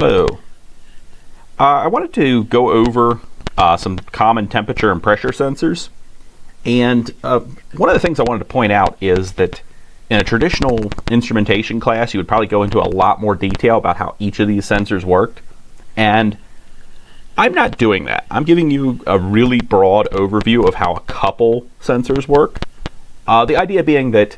So, I wanted to go over some common temperature and pressure sensors. And one of the things I wanted to point out is that in a traditional instrumentation class, you would probably go into a lot more detail about how each of these sensors worked. And I'm not doing that. I'm giving you a really broad overview of how a couple sensors work. The idea being that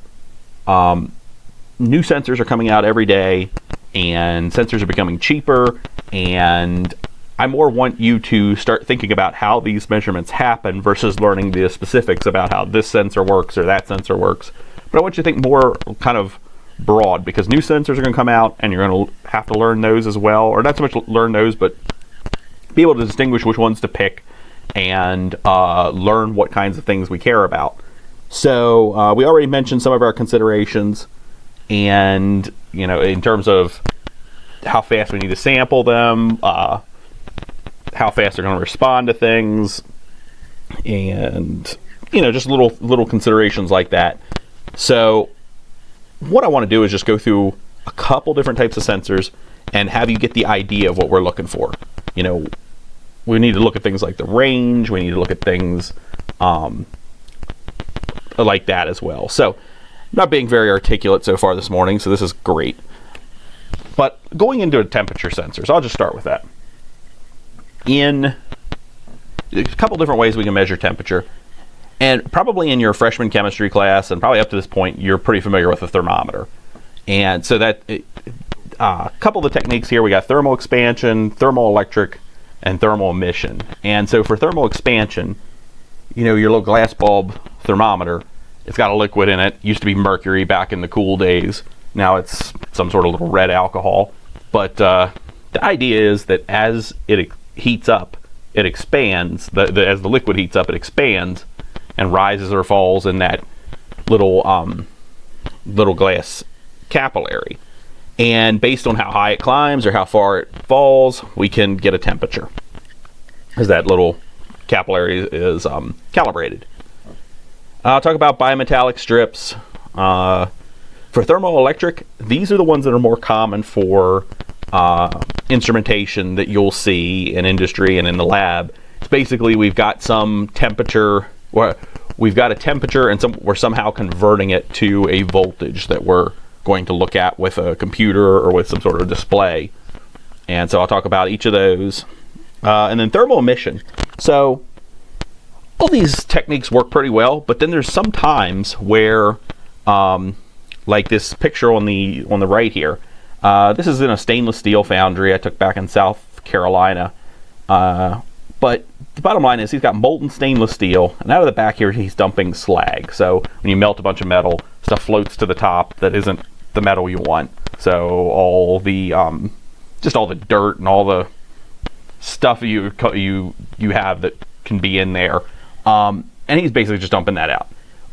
new sensors are coming out every day, and sensors are becoming cheaper, and I more want you to start thinking about how these measurements happen versus learning the specifics about how this sensor works or that sensor works. But I want you to think more kind of broad, because new sensors are going to come out and you're going to have to learn those as well, or not so much learn those, but be able to distinguish which ones to pick and learn what kinds of things we care about. So we already mentioned some of our considerations, and in terms of how fast we need to sample them, how fast they're going to respond to things, and just little considerations like that. So what I want to do is just go through a couple different types of sensors and have you get the idea of what we're looking for. We need to look at things like the range. We need to look at things like that as well. So I'm not being very articulate so far this morning, so this is great. But going into a temperature sensor, so I'll just start with that. In a couple different ways we can measure temperature. And probably in your freshman chemistry class, and probably up to this point, you're pretty familiar with a thermometer. And so that a couple of the techniques here, we got thermal expansion, thermoelectric, and thermal emission. And so for thermal expansion, your little glass bulb thermometer, it's got a liquid in it. Used to be mercury back in the cool days. Now it's some sort of little red alcohol. But the idea is that as it heats up, it expands. As the liquid heats up, it expands and rises or falls in that little glass capillary. And based on how high it climbs or how far it falls, we can get a temperature, as that little capillary is calibrated. I'll talk about bimetallic strips. For thermoelectric, these are the ones that are more common for instrumentation that you'll see in industry and in the lab. It's basically we've got some temperature, we've got a temperature, and we're somehow converting it to a voltage that we're going to look at with a computer or with some sort of display. And so I'll talk about each of those. And then thermal emission. So all these techniques work pretty well, but then there's some times where, like this picture on the right here, this is in a stainless steel foundry I took back in South Carolina. But the bottom line is he's got molten stainless steel, and out of the back here he's dumping slag. So when you melt a bunch of metal, stuff floats to the top that isn't the metal you want. So all the just all the dirt and all the stuff you have that can be in there, and he's basically just dumping that out.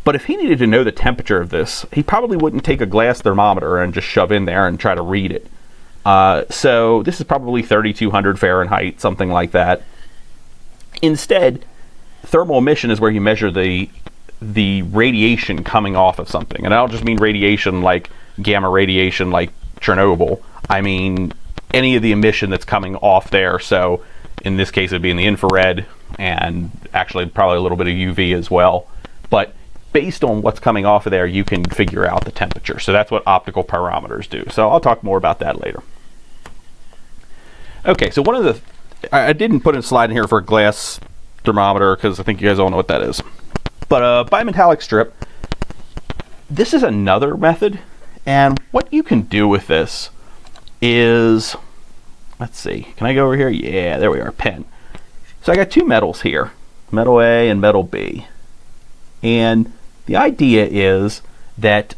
But if he needed to know the temperature of this, he probably wouldn't take a glass thermometer and just shove in there and try to read it. So this is probably 3,200 Fahrenheit, something like that. Instead, thermal emission is where you measure the radiation coming off of something. And I don't just mean radiation like gamma radiation like Chernobyl. I mean any of the emission that's coming off there. So in this case, it'd be in the infrared, and actually probably a little bit of UV as well. But based on what's coming off of there, you can figure out the temperature. So that's what optical pyrometers do. So I'll talk more about that later. Okay, so one of the, I didn't put a slide in here for a glass thermometer because I think you guys all know what that is. But a bimetallic strip, this is another method. And what you can do with this is, let's see, can I go over here? Yeah, there we are, pen. So I got two metals here, metal A and metal B. And the idea is that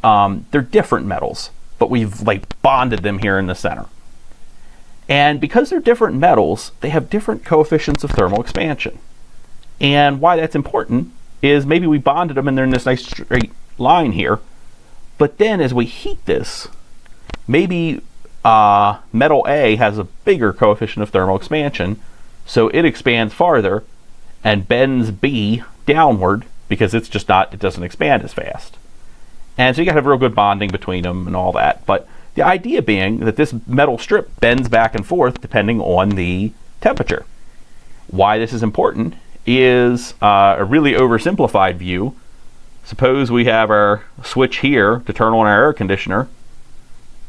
they're different metals, but we've like bonded them here in the center. And because they're different metals, they have different coefficients of thermal expansion. And why that's important is maybe we bonded them and they're in this nice straight line here. But then as we heat this, maybe metal A has a bigger coefficient of thermal expansion, so it expands farther and bends B downward because it's just not, it doesn't expand as fast. And so you gotta have real good bonding between them and all that. But The idea being that this metal strip bends back and forth depending on the temperature. Why this is important is a really oversimplified view. Suppose we have our switch here to turn on our air conditioner,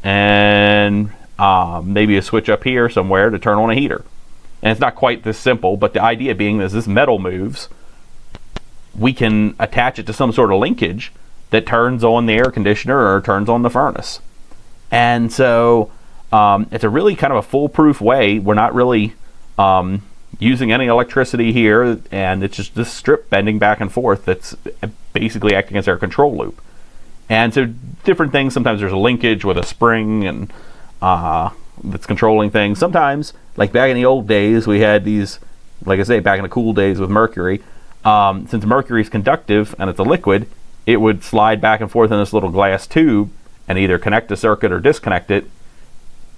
and maybe a switch up here somewhere to turn on a heater. And it's not quite this simple, but the idea being that as this metal moves, we can attach it to some sort of linkage that turns on the air conditioner or turns on the furnace. And so it's a really kind of a foolproof way. We're not really using any electricity here, and it's just this strip bending back and forth that's basically acting as our control loop. And so different things, sometimes there's a linkage with a spring and that's controlling things. Sometimes, like back in the old days, we had these, like I say, back in the cool days with mercury. Since mercury is conductive and it's a liquid, it would slide back and forth in this little glass tube and either connect the circuit or disconnect it,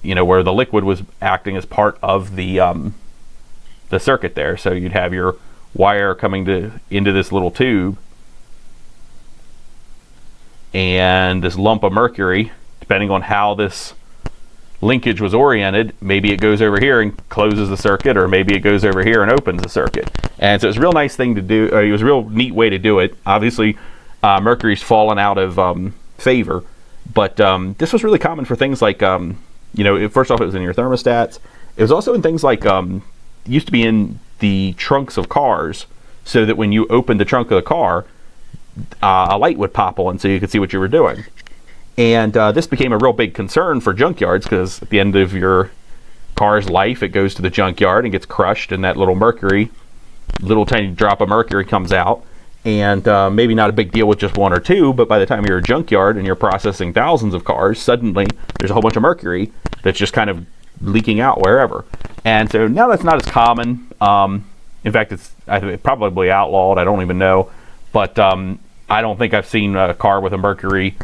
where the liquid was acting as part of the circuit there. So you'd have your wire coming into this little tube, and this lump of mercury, depending on how this linkage was oriented, maybe it goes over here and closes the circuit, or maybe it goes over here and opens the circuit. And so it's a real nice thing to do. It was a real neat way to do it. Obviously, mercury's fallen out of favor, but this was really common for things like, first off, it was in your thermostats. It was also in things like, used to be in the trunks of cars, so that when you opened the trunk of the car, a light would pop on so you could see what you were doing. And this became a real big concern for junkyards, because at the end of your car's life, it goes to the junkyard and gets crushed, and that little tiny drop of mercury comes out. And maybe not a big deal with just one or two, but by the time you're a junkyard and you're processing thousands of cars, suddenly there's a whole bunch of mercury that's just kind of leaking out wherever. And so now that's not as common. In fact, it's probably outlawed. I don't even know. But I don't think I've seen a car with a mercury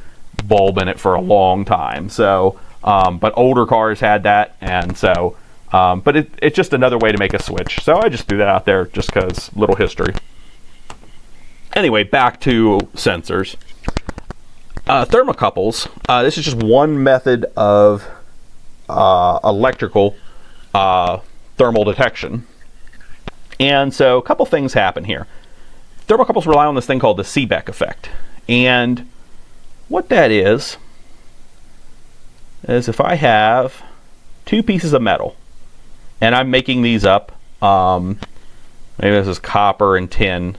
bulb in it for a long time. So, but older cars had that, and so, but it's just another way to make a switch. So I just threw that out there just because little history. Anyway, back to sensors. Thermocouples. This is just one method of electrical thermal detection. And so a couple things happen here. Thermocouples rely on this thing called the Seebeck effect. And what that is if I have two pieces of metal, and I'm making these up, maybe this is copper and tin.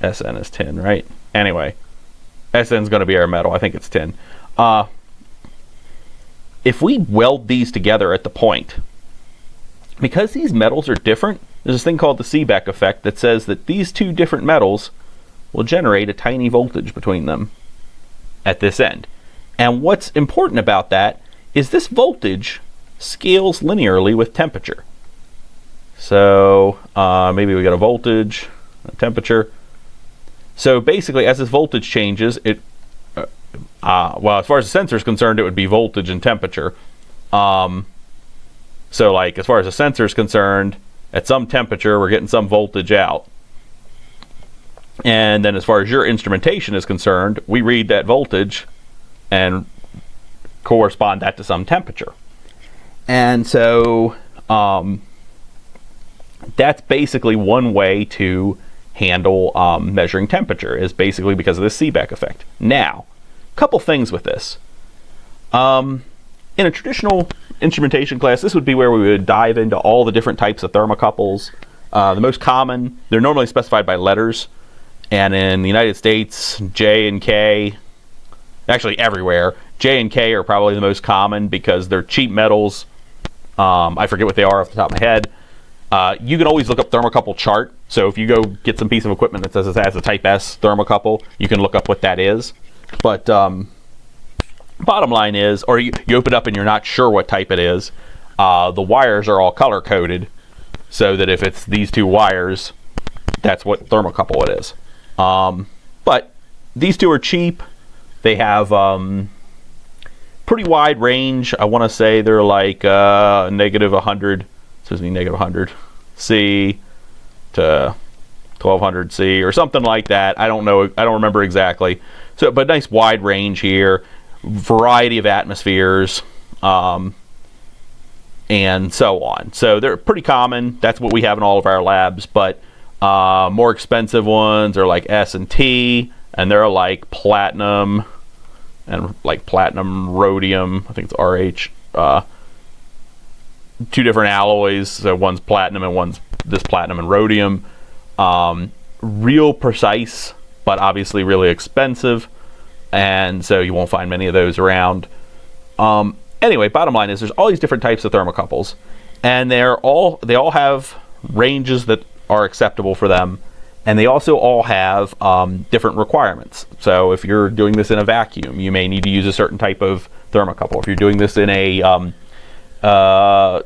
SN is tin, right? Anyway, SN is going to be our metal. I think it's tin. If we weld these together at the point, because these metals are different, there's this thing called the Seebeck effect that says that these two different metals will generate a tiny voltage between them at this end. And what's important about that is this voltage scales linearly with temperature. So maybe we got a voltage, a temperature. So basically, as this voltage changes, well, as far as the sensor is concerned, it would be voltage and temperature. So like, as far as the sensor is concerned, at some temperature, we're getting some voltage out. And then as far as your instrumentation is concerned, we read that voltage and correspond that to some temperature. And so that's basically one way to handle measuring temperature, is basically because of the Seebeck effect. Now, a couple things with this. In a traditional instrumentation class, this would be where we would dive into all the different types of thermocouples. The most common, they're normally specified by letters, and in the United States, J and K, actually everywhere, J and K are probably the most common because they're cheap metals. I forget what they are off the top of my head. You can always look up thermocouple chart. So if you go get some piece of equipment that says it has a type S thermocouple, you can look up what that is. But bottom line is, or you open up and you're not sure what type it is, the wires are all color coded, so that if it's these two wires, that's what thermocouple it is. But these two are cheap. They have pretty wide range. I want to say they're like negative 100, excuse me, negative 100 C to 1200 C or something like that. I don't know. I don't remember exactly. So, but nice wide range here. variety of atmospheres, and so on. So they're pretty common. That's what we have in all of our labs. But more expensive ones are like S and T, and they're like platinum and like platinum rhodium. I think it's RH. Two different alloys. So one's platinum and one's this platinum and rhodium. Real precise, but obviously really expensive, and so you won't find many of those around. Anyway, bottom line is there's all these different types of thermocouples, and they all have ranges that are acceptable for them, and they also all have different requirements. So if you're doing this in a vacuum, you may need to use a certain type of thermocouple. If you're doing this in a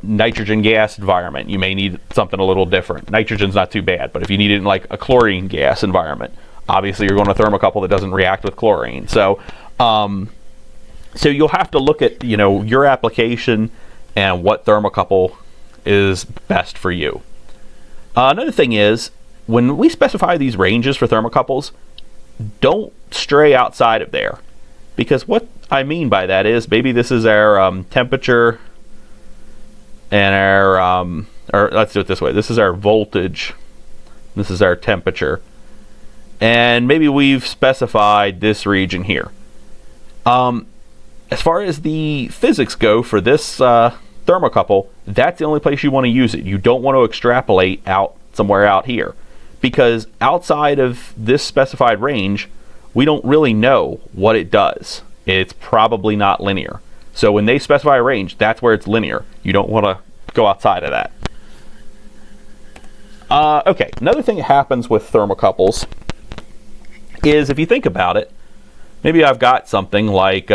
nitrogen gas environment, you may need something a little different. Nitrogen's not too bad, but if you need it in like a chlorine gas environment, obviously you're going to thermocouple that doesn't react with chlorine. So so you'll have to look at, you know, your application and what thermocouple is best for you. Another thing is, when we specify these ranges for thermocouples, don't stray outside of there, because what I mean by that is maybe this is our temperature and our or let's do it this way, this is our voltage, this is our temperature, and maybe we've specified this region here. As far as the physics go for this thermocouple, that's the only place you want to use it. You don't want to extrapolate out somewhere out here, because outside of this specified range, we don't really know what it does. It's probably not linear. So when they specify a range, that's where it's linear. You don't want to go outside of that. Okay, another thing that happens with thermocouples is, if you think about it, maybe I've got something like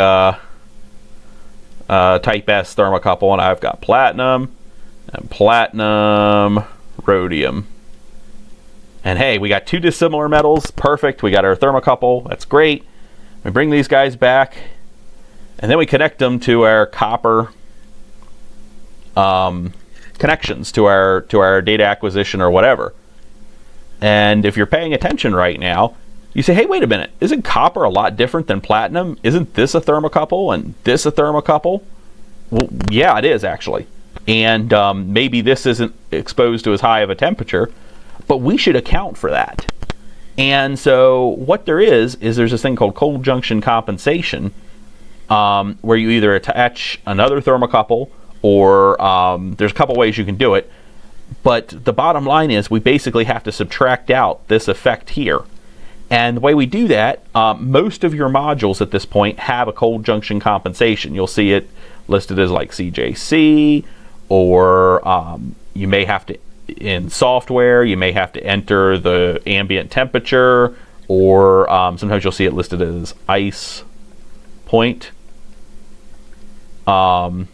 type S thermocouple, and I've got platinum and platinum rhodium. And hey, we got two dissimilar metals. Perfect. We got our thermocouple. That's great. We bring these guys back, and then we connect them to our copper connections to our data acquisition or whatever. And if you're paying attention right now, you say, hey, wait a minute, isn't copper a lot different than platinum? Isn't this a thermocouple and this a thermocouple? Well, yeah, it is actually. And maybe this isn't exposed to as high of a temperature, but we should account for that. And so what there is there's this thing called cold junction compensation, where you either attach another thermocouple, or there's a couple ways you can do it. But the bottom line is we basically have to subtract out this effect here. And the way we do that, most of your modules at this point have a cold junction compensation. You'll see it listed as like CJC, or you may have to, in software, you may have to enter the ambient temperature, or sometimes you'll see it listed as ice point. And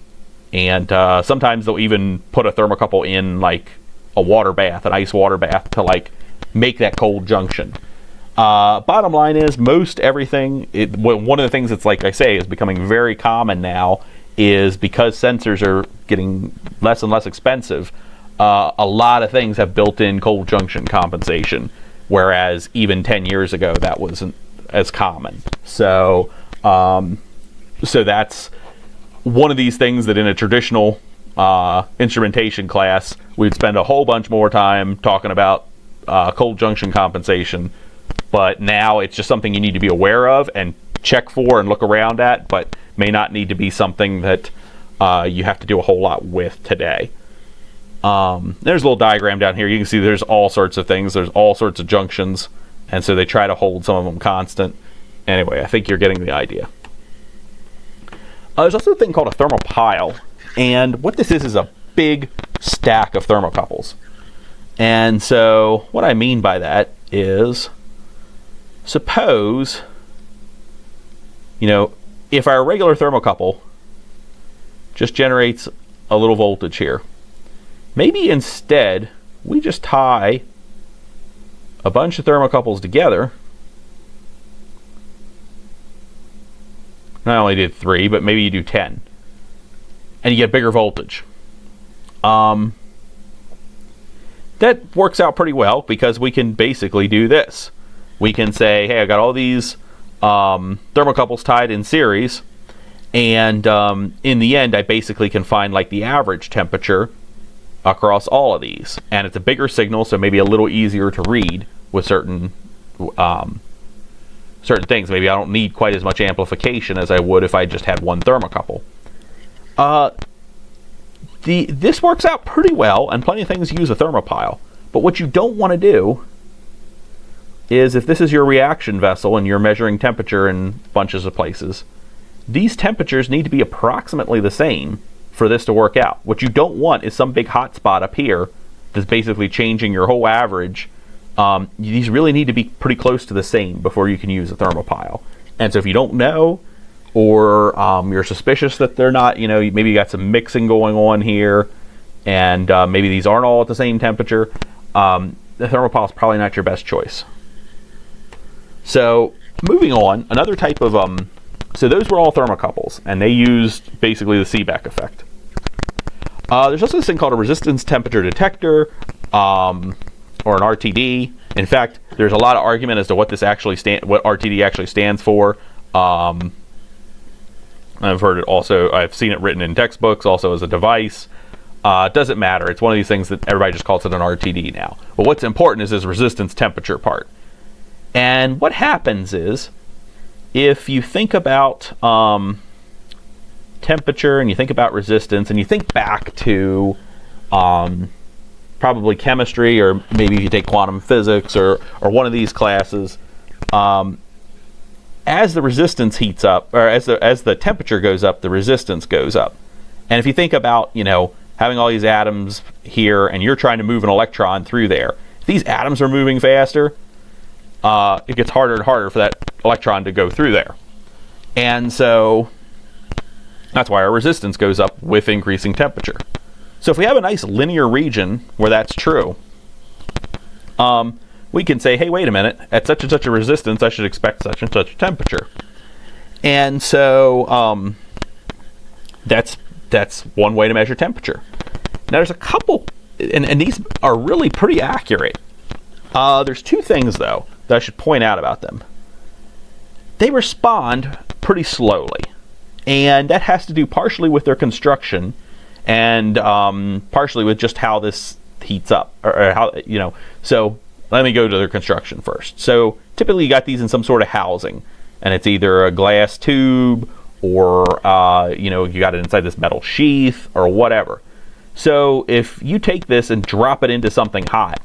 sometimes they'll even put a thermocouple in like a water bath, an ice water bath, to like make that cold junction. Bottom line is, most everything, one of the things that's, like I say, is becoming very common now is, because sensors are getting less and less expensive, a lot of things have built-in cold junction compensation, whereas even 10 years ago that wasn't as common. So so that's one of these things that in a traditional instrumentation class we'd spend a whole bunch more time talking about cold junction compensation, but now it's just something you need to be aware of and check for and look around at, but may not need to be something that you have to do a whole lot with today. There's a little diagram down here. You can see there's all sorts of things. There's all sorts of junctions, and so they try to hold some of them constant. Anyway, I think you're getting the idea. There's also a thing called a thermopile, and what this is a big stack of thermocouples. And so what I mean by that is, suppose, if our regular thermocouple just generates a little voltage here, maybe instead we just tie a bunch of thermocouples together. I only did 3, but maybe you do 10, and you get bigger voltage. That works out pretty well, because we can basically do this. We can say, hey, I got all these thermocouples tied in series, And in the end, I basically can find like the average temperature across all of these. And it's a bigger signal, so maybe a little easier to read with certain things. Maybe I don't need quite as much amplification as I would if I just had one thermocouple. This works out pretty well, and plenty of things use a thermopile. But what you don't want to do is, if this is your reaction vessel and you're measuring temperature in bunches of places, these temperatures need to be approximately the same for this to work out. What you don't want is some big hot spot up here that's basically changing your whole average. These really need to be pretty close to the same before you can use a thermopile. And so if you don't know, or you're suspicious that they're not, maybe you got some mixing going on here, and maybe these aren't all at the same temperature, the thermopile is probably not your best choice. So moving on, another type of so those were all thermocouples, and they used basically the Seebeck effect. There's also this thing called a resistance temperature detector, or an RTD. In fact, there's a lot of argument as to what this actually what RTD actually stands for. I've heard it also. I've seen it written in textbooks, also as a device. It doesn't matter. It's one of these things that everybody just calls it an RTD now. But what's important is this resistance temperature part. And what happens is, if you think about temperature and you think about resistance and you think back to probably chemistry, or maybe if you take quantum physics or one of these classes, as the resistance heats up, or as the temperature goes up, the resistance goes up. And if you think about, having all these atoms here and you're trying to move an electron through there, if these atoms are moving faster, it gets harder and harder for that electron to go through there. And so that's why our resistance goes up with increasing temperature. So if we have a nice linear region where that's true, we can say, hey, wait a minute, at such and such a resistance, I should expect such and such a temperature. And so that's one way to measure temperature. Now there's a couple, and these are really pretty accurate. There's two things, though, that I should point out about them. They respond pretty slowly, and that has to do partially with their construction and partially with just how this heats up, or how, so let me go to their construction first. So typically you got these in some sort of housing, and it's either a glass tube or you got it inside this metal sheath or whatever. So if you take this and drop it into something hot,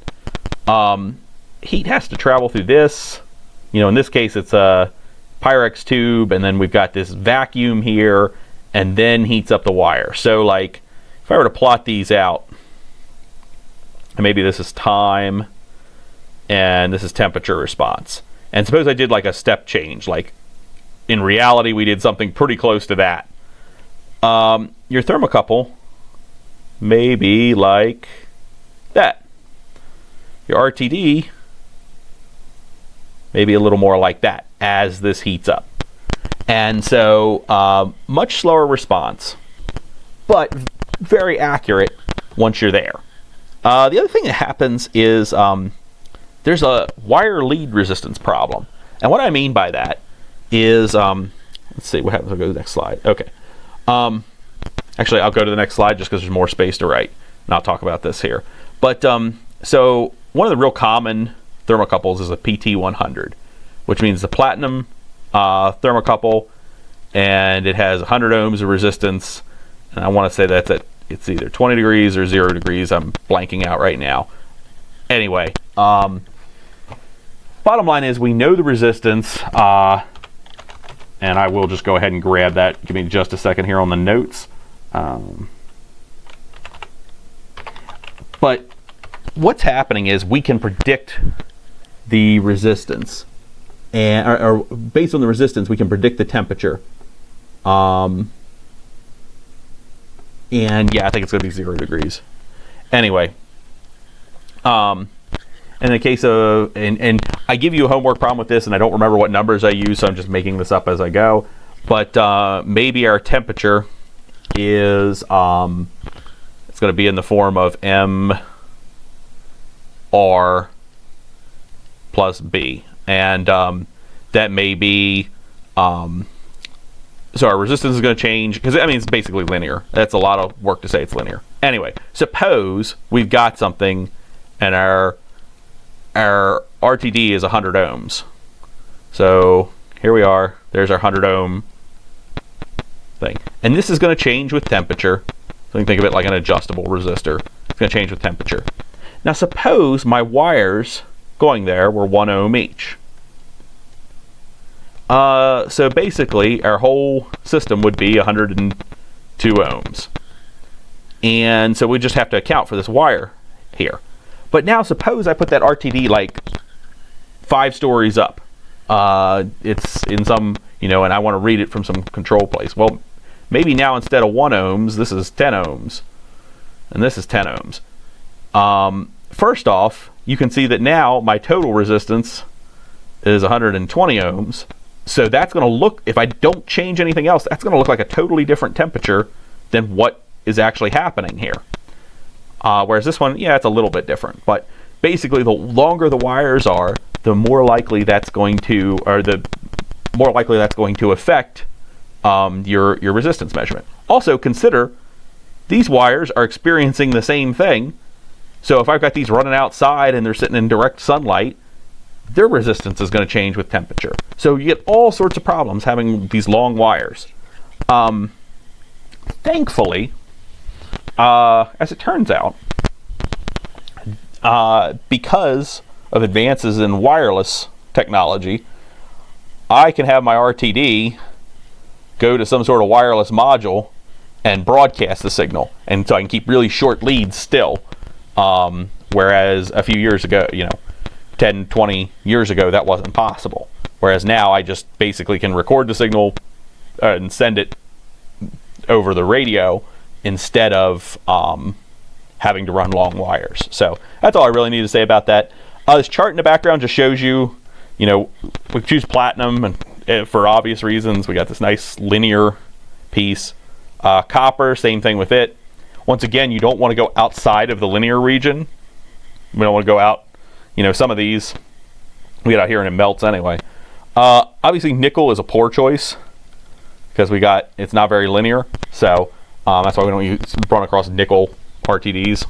heat has to travel through this. In this case it's a Pyrex tube, and then we've got this vacuum here, and then heats up the wire. So like if I were to plot these out, and maybe this is time and this is temperature response, and suppose I did like a step change, like in reality we did something pretty close to that, your thermocouple may be like that. Your RTD may be a little more like that as this heats up. And so much slower response, but very accurate once you're there. The other thing that happens is there's a wire lead resistance problem. And what I mean by that is, let's see what happens. I'll go to the next slide. Okay. Actually, I'll go to the next slide just because there's more space to write, and I'll talk about this here. But so one of the real common thermocouples is a PT100, which means the platinum thermocouple, and it has 100 ohms of resistance. And I want to say that it's either 20 degrees or 0 degrees. I'm blanking out right now. Anyway, bottom line is we know the resistance, and I will just go ahead and grab that. Give me just a second here on the notes. But what's happening is we can predict the resistance, and or based on the resistance we can predict the temperature. And yeah, I think it's going to be 0 degrees. Anyway, in the case of, and I give you a homework problem with this, and I don't remember what numbers I use, so I'm just making this up as I go. But maybe our temperature is, it's going to be in the form of MR plus B. And that may be So our resistance is going to change, because I mean it's basically linear. That's a lot of work to say it's linear. Anyway, suppose we've got something and our RTD is 100 ohms. So here we are. There's our 100 ohm thing. And this is going to change with temperature. So you can think of it like an adjustable resistor. It's going to change with temperature. Now suppose my wires going there were 1 ohm each. So basically our whole system would be 102 ohms. And so we just have to account for this wire here. But now suppose I put that RTD like 5 stories up. It's in some, and I want to read it from some control place. Well, maybe now instead of 1 ohms, this is 10 ohms. And this is 10 ohms. First off, you can see that now my total resistance is 120 ohms. So that's going to look, if I don't change anything else, that's going to look like a totally different temperature than what is actually happening here. Whereas this one, yeah, it's a little bit different. But basically, the longer the wires are, the more likely that's going to, affect your resistance measurement. Also, consider these wires are experiencing the same thing. So if I've got these running outside and they're sitting in direct sunlight, their resistance is going to change with temperature. So you get all sorts of problems having these long wires. Thankfully, as it turns out, because of advances in wireless technology, I can have my RTD go to some sort of wireless module and broadcast the signal. And so I can keep really short leads still. Whereas a few years ago, 10, 20 years ago, that wasn't possible. Whereas now I just basically can record the signal and send it over the radio instead of having to run long wires. So that's all I really need to say about that. This chart in the background just shows you, we choose platinum and for obvious reasons. We got this nice linear piece. Copper, same thing with it. Once again, you don't want to go outside of the linear region. We don't want to go out, some of these we get out here and it melts anyway. Obviously nickel is a poor choice because it's not very linear. So that's why we don't run across nickel RTDs.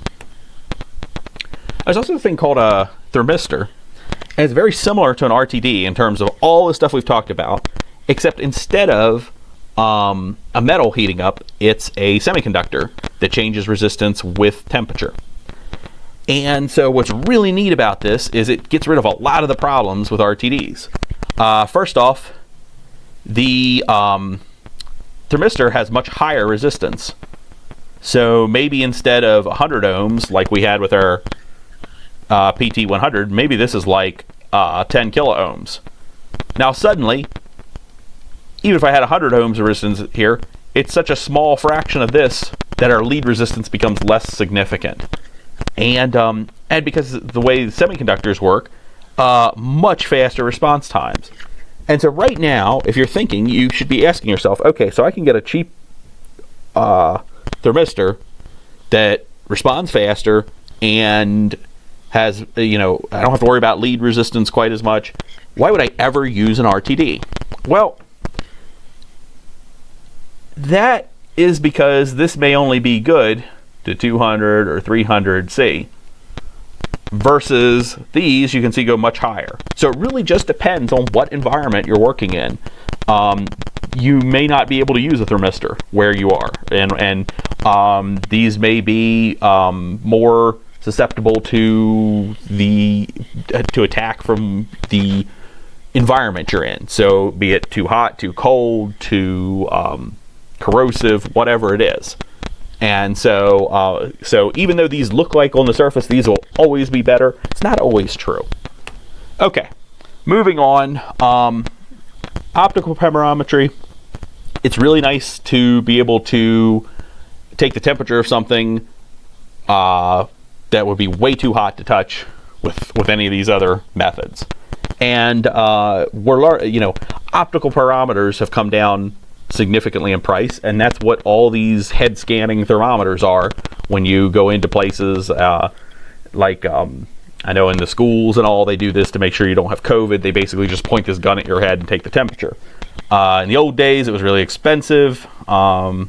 There's also a thing called a thermistor. And it's very similar to an RTD in terms of all the stuff we've talked about, except instead of a metal heating up, it's a semiconductor that changes resistance with temperature. And so what's really neat about this is it gets rid of a lot of the problems with RTDs. First off, the thermistor has much higher resistance. So maybe instead of 100 ohms like we had with our PT100, maybe this is like 10 kilo ohms. Now suddenly, even if I had 100 ohms of resistance here, it's such a small fraction of this that our lead resistance becomes less significant. And because the way semiconductors work, much faster response times. And so right now, if you're thinking, you should be asking yourself, okay, so I can get a cheap thermistor that responds faster and has, I don't have to worry about lead resistance quite as much. Why would I ever use an RTD? Well, that is because this may only be good to 200 or 300 C versus these you can see go much higher. So it really just depends on what environment you're working in. You may not be able to use a thermistor where you are, and these may be more susceptible to attack from the environment you're in. So be it too hot, too cold, too corrosive, whatever it is. And so even though these look like on the surface these will always be better, it's not always true. Okay, moving on. Optical pyrometry. It's really nice to be able to take the temperature of something that would be way too hot to touch with any of these other methods. And optical pyrometers have come down significantly in price, and that's what all these head scanning thermometers are when you go into places like I know in the schools and all, they do this to make sure you don't have COVID. They basically just point this gun at your head and take the temperature. In the old days, it was really expensive. I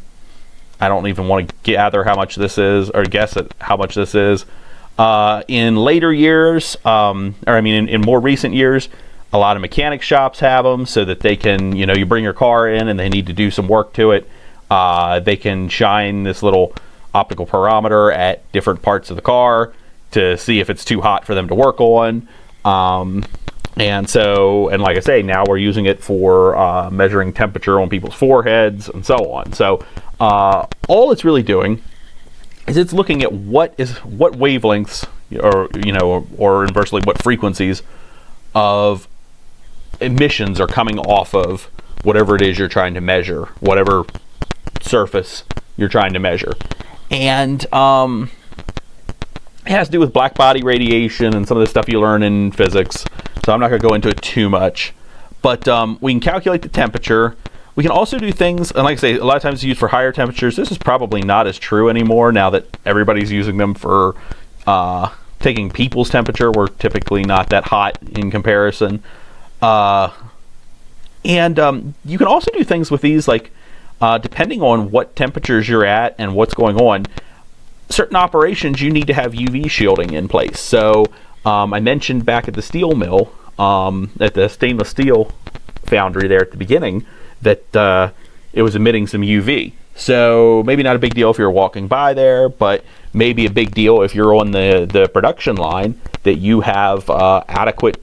don't even want to gather how much this is, or guess at how much this is. In later years, in more recent years, a lot of mechanic shops have them so that they can, you bring your car in and they need to do some work to it. They can shine this little optical parameter at different parts of the car to see if it's too hot for them to work on. And like I say, now we're using it for measuring temperature on people's foreheads and so on. So all it's really doing is it's looking at what wavelengths, or inversely what frequencies of emissions are coming off of whatever it is you're trying to measure, whatever surface you're trying to measure. And it has to do with black body radiation and some of the stuff you learn in physics, so I'm not going to go into it too much. But we can calculate the temperature. We can also do things, and like I say, a lot of times it's used for higher temperatures. This is probably not as true anymore now that everybody's using them for taking people's temperature. We're typically not that hot in comparison. And you can also do things with these, like depending on what temperatures you're at and what's going on, certain operations you need to have UV shielding in place. So I mentioned back at the steel mill, at the stainless steel foundry there at the beginning, that it was emitting some UV. So maybe not a big deal if you're walking by there, but maybe a big deal if you're on the production line, that you have adequate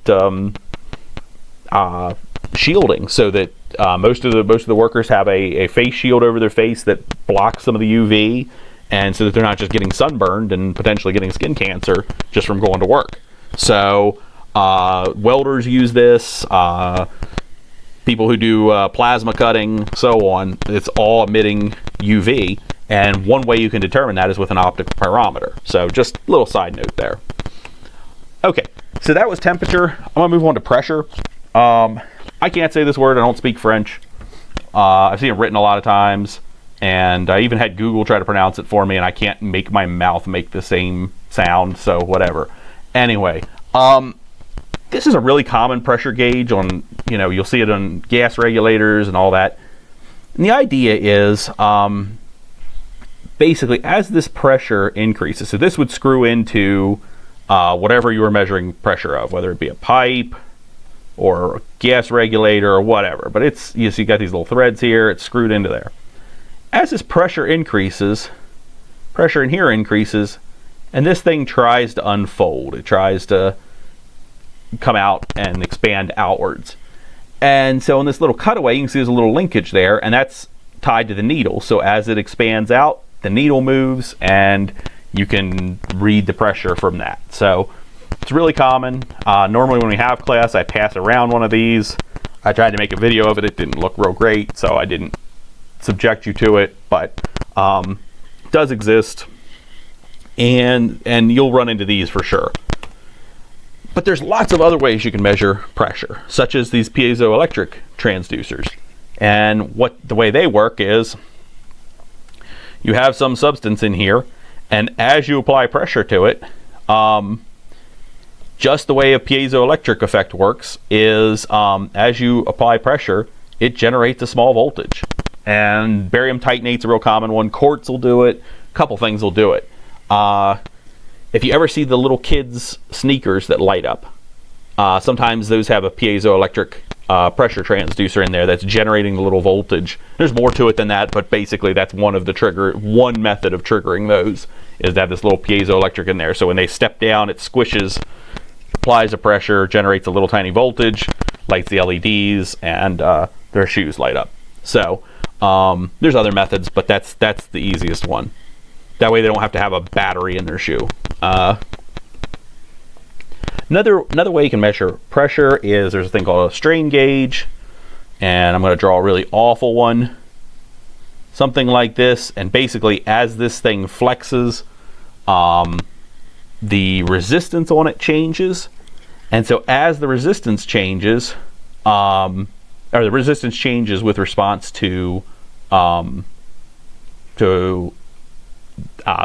shielding, so that most of the workers have a face shield over their face that blocks some of the UV, and so that they're not just getting sunburned and potentially getting skin cancer just from going to work. So welders use this, people who do plasma cutting, so on. It's all emitting UV, and one way you can determine that is with an optical parameter. So just a little side note there. Okay, so that was temperature. I'm gonna move on to pressure. I can't say this word, I don't speak French. I've seen it written a lot of times, and I even had Google try to pronounce it for me, and I can't make my mouth make the same sound, so whatever. Anyway, this is a really common pressure gauge on, you'll see it on gas regulators and all that. And the idea is, basically, as this pressure increases, so this would screw into whatever you were measuring pressure of, whether it be a pipe or a gas regulator or whatever. But it's, you got these little threads here, it's screwed into there. As this pressure increases, pressure in here increases, and this thing tries to unfold. It tries to come out and expand outwards. And so in this little cutaway, you can see there's a little linkage there, and that's tied to the needle. So as it expands out, the needle moves, and you can read the pressure from that. So it's really common. Normally when we have class, I pass around one of these. I tried to make a video of it. It didn't look real great, so I didn't subject you to it, but it does exist, and you'll run into these for sure. But there's lots of other ways you can measure pressure, such as these piezoelectric transducers. And the way they work is, you have some substance in here, and as you apply pressure to it, just the way a piezoelectric effect works is, as you apply pressure, it generates a small voltage. And barium titanate's a real common one. Quartz will do it. A couple things will do it. If you ever see the little kids' sneakers that light up, sometimes those have a piezoelectric pressure transducer in there that's generating the little voltage. There's more to it than that, but basically that's one method of triggering those, is to have this little piezoelectric in there. So when they step down, it squishes, applies a pressure, generates a little tiny voltage, lights the LEDs, and their shoes light up. So there's other methods, but that's the easiest one. That way they don't have to have a battery in their shoe. Another way you can measure pressure is, there's a thing called a strain gauge, and I'm going to draw a really awful one. Something like this, and basically as this thing flexes, the resistance on it changes, and so as the resistance changes, or the resistance changes with response to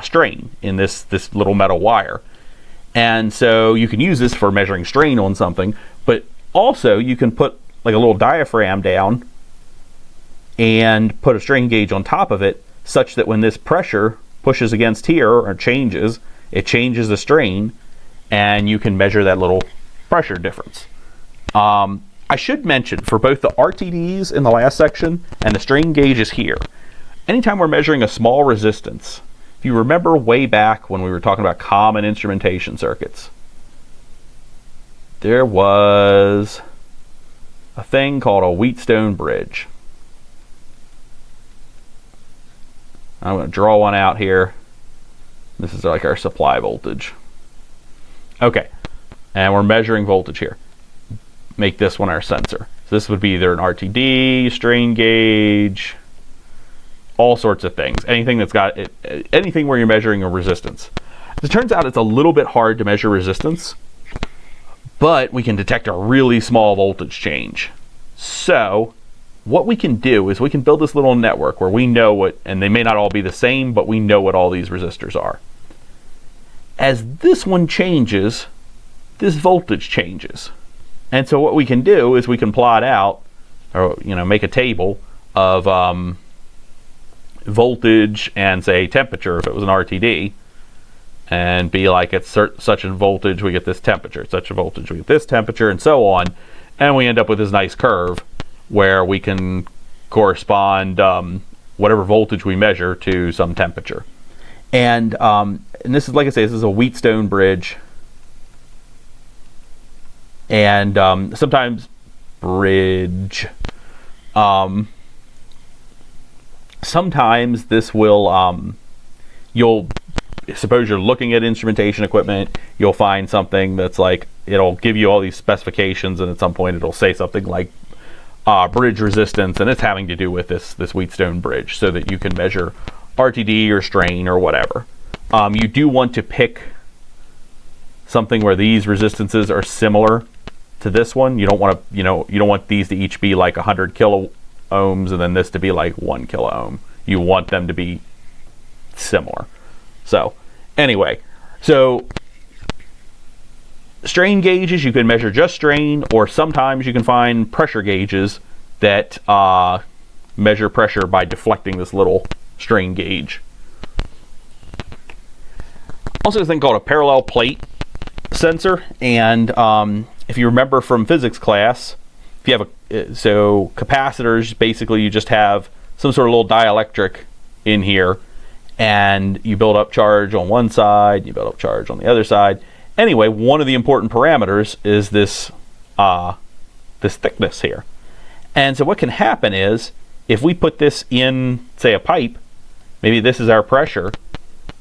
strain in this little metal wire. And so you can use this for measuring strain on something, but also you can put like a little diaphragm down and put a strain gauge on top of it, such that when this pressure pushes against here or changes, it changes the strain, and you can measure that little pressure difference. I should mention, for both the RTDs in the last section and the strain gauges here, anytime we're measuring a small resistance, if you remember way back when we were talking about common instrumentation circuits, there was a thing called a Wheatstone bridge. I'm going to draw one out here. This is like our supply voltage. Okay, and we're measuring voltage here. Make this one our sensor. So this would be either an RTD, strain gauge, all sorts of things. Anything that's got it, anything where you're measuring a resistance. As it turns out, it's a little bit hard to measure resistance, but we can detect a really small voltage change. So what we can do is we can build this little network where we know what, and they may not all be the same, but we know what all these resistors are. As this one changes, this voltage changes. And so what we can do is we can plot out, or make a table of voltage and say temperature if it was an RTD, and be like at such a voltage we get this temperature, at such a voltage we get this temperature, and so on, and we end up with this nice curve where we can correspond whatever voltage we measure to some temperature. And this is, like I say, this is a Wheatstone bridge. And sometimes sometimes this will, you'll suppose you're looking at instrumentation equipment, you'll find something that's like, it'll give you all these specifications, and at some point it'll say something like bridge resistance, and it's having to do with this Wheatstone bridge, so that you can measure RTD or strain or whatever. You do want to pick something where these resistances are similar to this one. You don't want to, you don't want these to each be like 100 kilo ohms and then this to be like 1 kilo ohm. You want them to be similar. So anyway, so strain gauges, you can measure just strain, or sometimes you can find pressure gauges that measure pressure by deflecting this little strain gauge. Also, a thing called a parallel plate sensor, and if you remember from physics class, if you have so capacitors, basically you just have some sort of little dielectric in here, and you build up charge on one side, you build up charge on the other side. Anyway, one of the important parameters is this this thickness here. And so what can happen is, if we put this in, say, a pipe, maybe this is our pressure,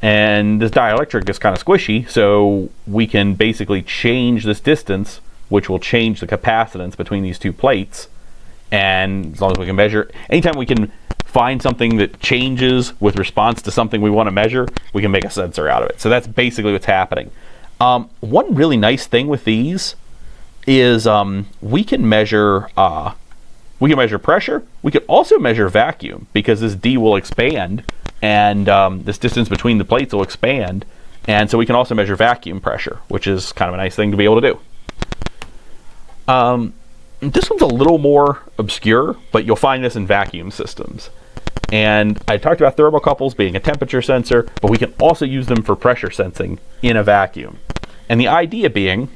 and this dielectric is kind of squishy, so we can basically change this distance, which will change the capacitance between these two plates. And as long as we can measure, anytime we can find something that changes with response to something we want to measure, we can make a sensor out of it. So that's basically what's happening. One really nice thing with these is we can measure pressure. We can also measure vacuum, because this D will expand, and this distance between the plates will expand, and so we can also measure vacuum pressure, which is kind of a nice thing to be able to do. This one's a little more obscure, but you'll find this in vacuum systems. And I talked about thermocouples being a temperature sensor, but we can also use them for pressure sensing in a vacuum. And the idea being,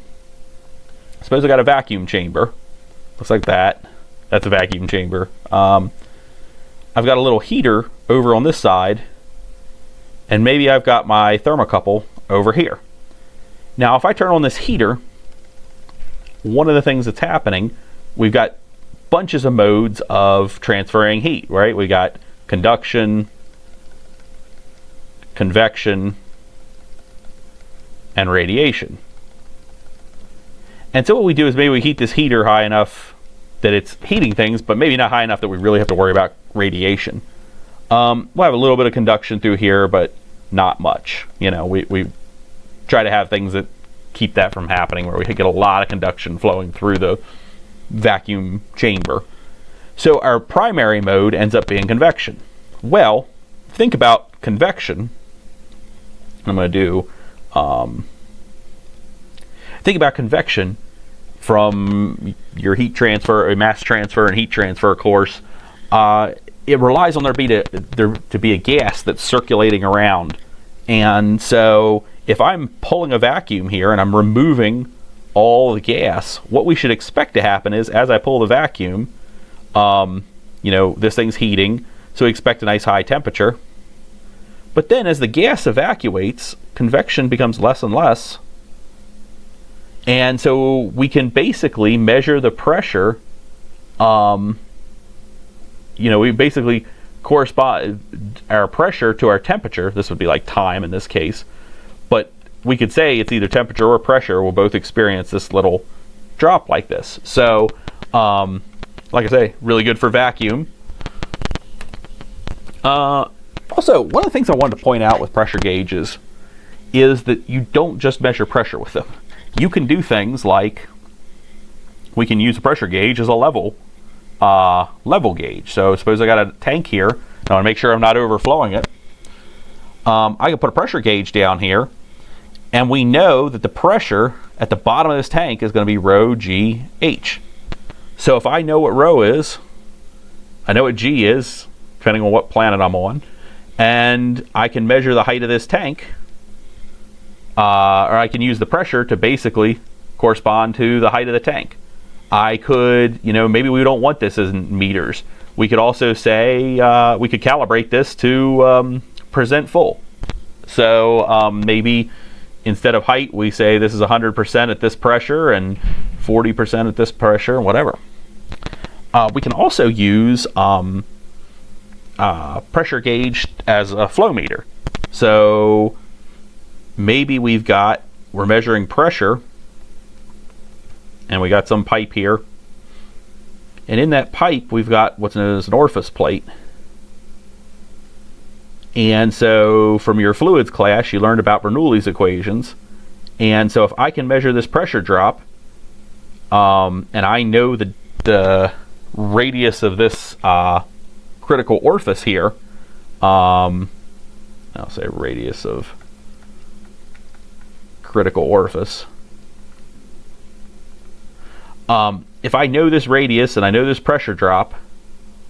suppose I got a vacuum chamber. Looks like that. That's a vacuum chamber. I've got a little heater over on this side, and maybe I've got my thermocouple over here. Now, if I turn on this heater, one of the things that's happening, we've got bunches of modes of transferring heat, right? We got conduction, convection, and radiation. And so what we do is maybe we heat this heater high enough that it's heating things, but maybe not high enough that we really have to worry about radiation. We'll have a little bit of conduction through here, but not much. We try to have things that keep that from happening, where we get a lot of conduction flowing through the vacuum chamber. So our primary mode ends up being convection. Well, think about convection. I'm going to do think about convection from your heat transfer, or mass transfer and heat transfer course. it relies on there to be a gas that's circulating around. And so if I'm pulling a vacuum here and I'm removing all the gas, what we should expect to happen is, as I pull the vacuum, this thing's heating, so we expect a nice high temperature. But then as the gas evacuates, convection becomes less and less. And so we can basically measure the pressure. We basically correspond our pressure to our temperature. This would be like time in this case. But we could say it's either temperature or pressure will both experience this little drop like this. So, like I say, really good for vacuum. Also, one of the things I wanted to point out with pressure gauges is that you don't just measure pressure with them. You can do things like, we can use a pressure gauge as a level gauge. So suppose I got a tank here, I want to make sure I'm not overflowing it. I can put a pressure gauge down here, and we know that the pressure at the bottom of this tank is going to be rho g h. So if I know what rho is, I know what g is, depending on what planet I'm on, and I can measure the height of this tank, or I can use the pressure to basically correspond to the height of the tank. I could, maybe we don't want this in meters. We could also say, we could calibrate this to present full. So maybe instead of height, we say this is 100% at this pressure and 40% at this pressure, and whatever. We can also use pressure gauge as a flow meter. So maybe we're measuring pressure, and we got some pipe here, and in that pipe we've got what's known as an orifice plate. And so from your fluids class you learned about Bernoulli's equations, and so if I can measure this pressure drop, and I know the radius of this critical orifice here, I'll say radius of critical orifice. If I know this radius and I know this pressure drop,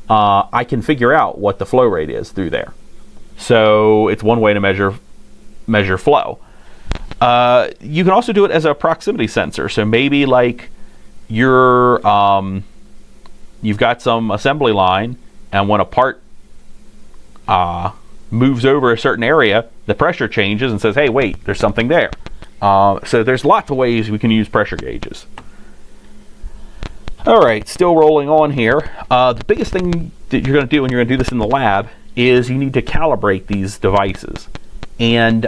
I can figure out what the flow rate is through there. So it's one way to measure flow. You can also do it as a proximity sensor. So maybe like you've got some assembly line, and when a part moves over a certain area, the pressure changes and says, hey, wait, there's something there. So there's lots of ways we can use pressure gauges. All right, still rolling on here. The biggest thing that you're going to do when you're going to do this in the lab is you need to calibrate these devices. And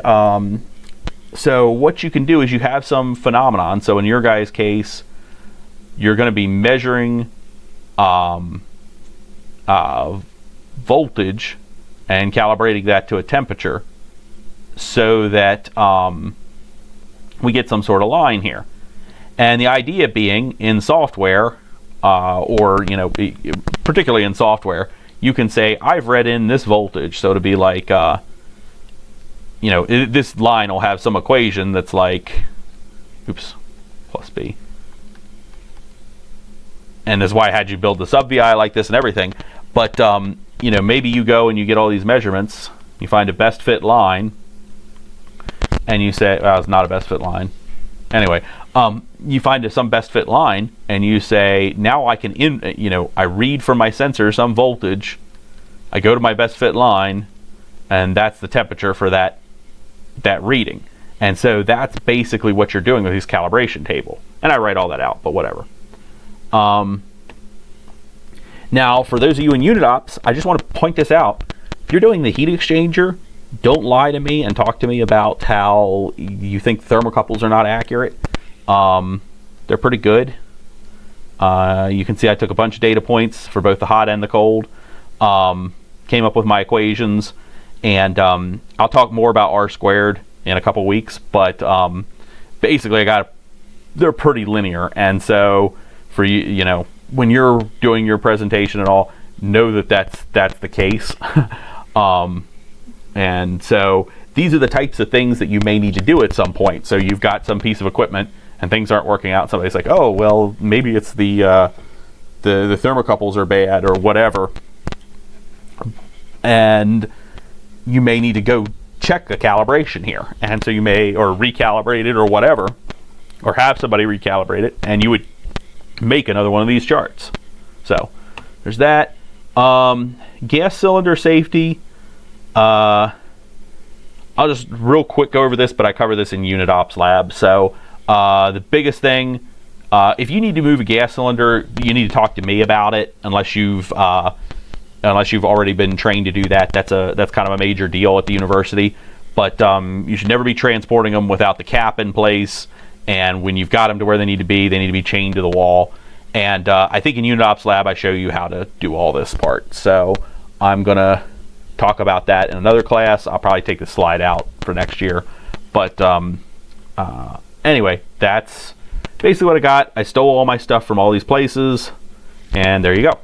so what you can do is you have some phenomenon. So in your guys' case, you're going to be measuring voltage and calibrating that to a temperature so that we get some sort of line here. And the idea being, in software, particularly in software, you can say, I've read in this voltage, so to be like, this line will have some equation that's like, plus B. And that's why I had you build the sub-VI like this and everything. But, maybe you go and you get all these measurements, you find a best fit line, and you say, well, it's not a best fit line. Anyway, you find some best fit line, and you say, now I can, I read from my sensor some voltage, I go to my best fit line, and that's the temperature for that reading. And so that's basically what you're doing with this calibration table. And I write all that out, but whatever. Now, for those of you in unit ops, I just want to point this out. If you're doing the heat exchanger, don't lie to me and talk to me about how you think thermocouples are not accurate. They're pretty good. You can see I took a bunch of data points for both the hot and the cold, came up with my equations, and I'll talk more about R squared in a couple weeks, but basically they're pretty linear, and so for you, when you're doing your presentation and all, know that that's the case. And so these are the types of things that you may need to do at some point. So you've got some piece of equipment and things aren't working out. Somebody's like, oh, well, maybe it's the thermocouples are bad or whatever. and you may need to go check the calibration here, and so you may, or recalibrate it or whatever, or have somebody recalibrate it, and you would make another one of these charts. So there's that. Gas cylinder safety, I'll just real quick go over this, but I cover this in Unit Ops Lab. So the biggest thing, if you need to move a gas cylinder, you need to talk to me about it, unless you've already been trained to do that. That's kind of a major deal at the university. But you should never be transporting them without the cap in place. And when you've got them to where they need to be chained to the wall. And I think in Unit Ops Lab I show you how to do all this part. So I'm gonna talk about that in another class. I'll probably take the slide out for next year. But anyway, that's basically what I got. I stole all my stuff from all these places, and there you go.